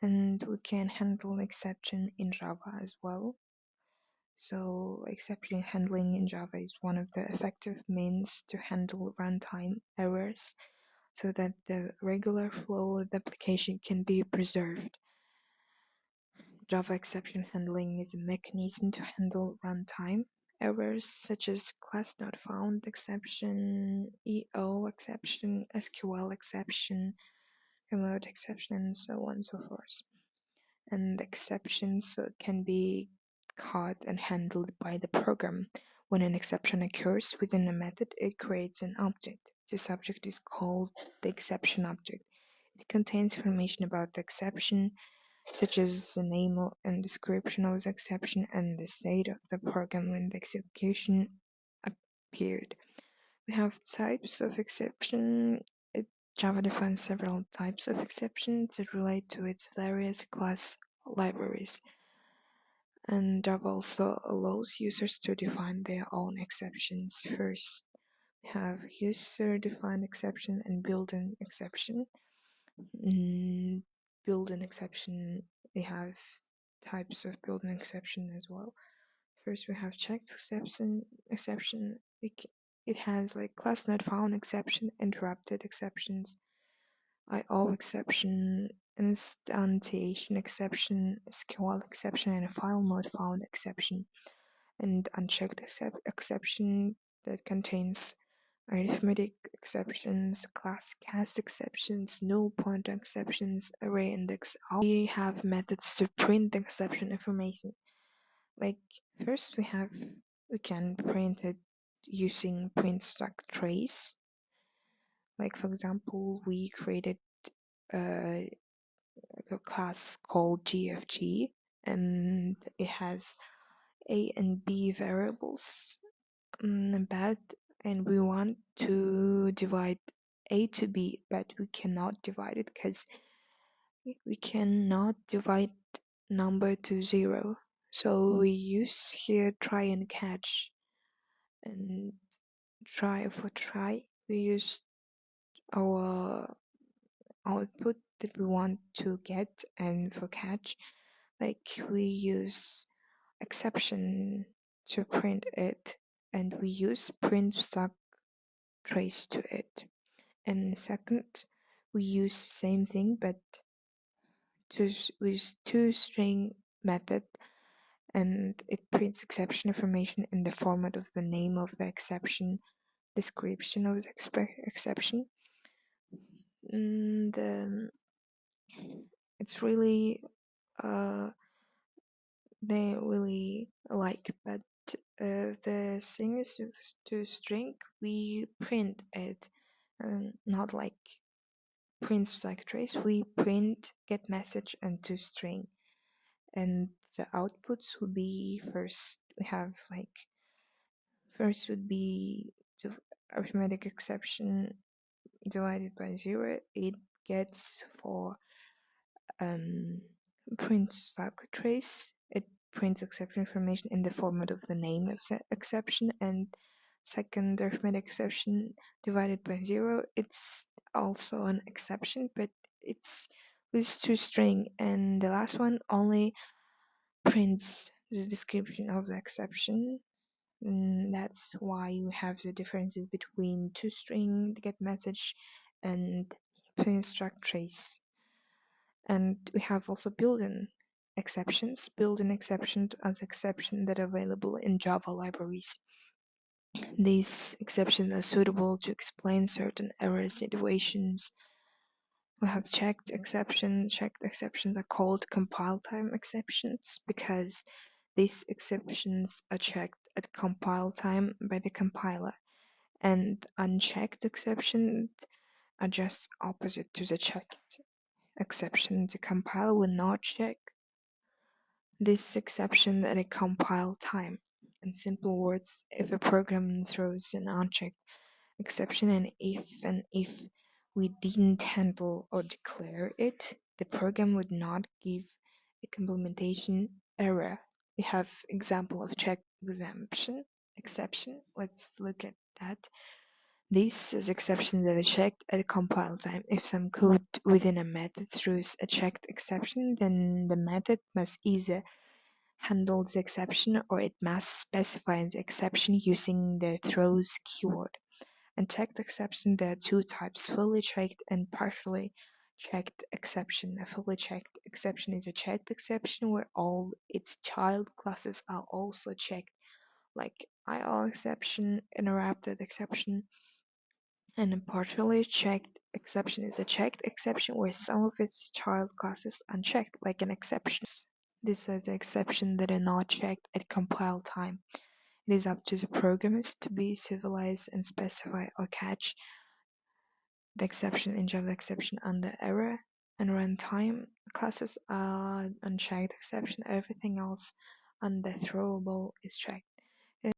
And we can handle exception in Java as well. So exception handling in Java is one of the effective means to handle runtime errors so that the regular flow of the application can be preserved. Java exception handling is a mechanism to handle runtime errors such as class not found exception, EO exception, SQL exception, remote exception, and so on and so forth. And exceptions can be caught and handled by the program. When an exception occurs within a method, it creates an object. This object is called the exception object. It contains information about the exception, such as the name and description of the exception and the state of the program when the execution appeared. We have types of exception. Java defines several types of exceptions that relate to its various class libraries. And Java also allows users to define their own exceptions. First, we have user-defined exception and built-in exception. Built-in exception, we have types of built-in exception as well. First, we have checked exception. It has like class not found exception, interrupted exceptions, IO exception, instantiation exception, SQL exception, and a file not found exception, and unchecked exception that contains arithmetic exceptions, class cast exceptions, null pointer exceptions, array index. We have methods to print the exception information. Like first we can print it using print stack trace. Like for example, we created a class called GFG, and it has A and B variables embedded, and we want to divide A to B, but we cannot divide it because we cannot divide number to 0. So we use here try and catch, and try we use our output that we want to get, and for catch like we use exception to print it, and we use print stack trace to it. And second, we use the same thing but with toString method, and it prints exception information in the format of the name of the exception, description of the exception, and it's really they really like, but the thing is to string we print it, not like print stack trace. We print get message and toString, and the outputs would be first we have like first would be the arithmetic exception divided by 0. It gets for print stack trace. It prints exception information in the format of the name of the exception, and second arithmetic exception divided by 0. It's also an exception, but it's with toString, and the last one only prints the description of the exception. That's why we have the differences between toString, the get message, and print stack trace. And we have also built-in exceptions. Built-in exceptions as exceptions that are available in Java libraries. These exceptions are suitable to explain certain error situations. We have checked exceptions. Checked exceptions are called compile time exceptions because these exceptions are checked at compile time by the compiler, and unchecked exceptions are just opposite to the checked exception. The compiler will not check this exception at a compile time. In simple words, if a program throws an unchecked exception and if we didn't handle or declare it, the program would not give a implementation error. We have example of checked exception. Let's look at that. This is exception that are checked at compile time. If some code within a method throws a checked exception, then the method must either handle the exception or it must specify the exception using the throws keyword. And checked exception, there are two types: fully checked and partially checked exception. A fully checked exception is a checked exception where all its child classes are also checked, like IO exception, interrupted exception. And a partially checked exception is a checked exception where some of its child classes are unchecked, like an exception. These are the exceptions that are not checked at compile time. It is up to the programmers to be civilized and specify or catch the exception in Java exception under error and runtime. Classes are unchecked exception. Everything else under throwable is checked.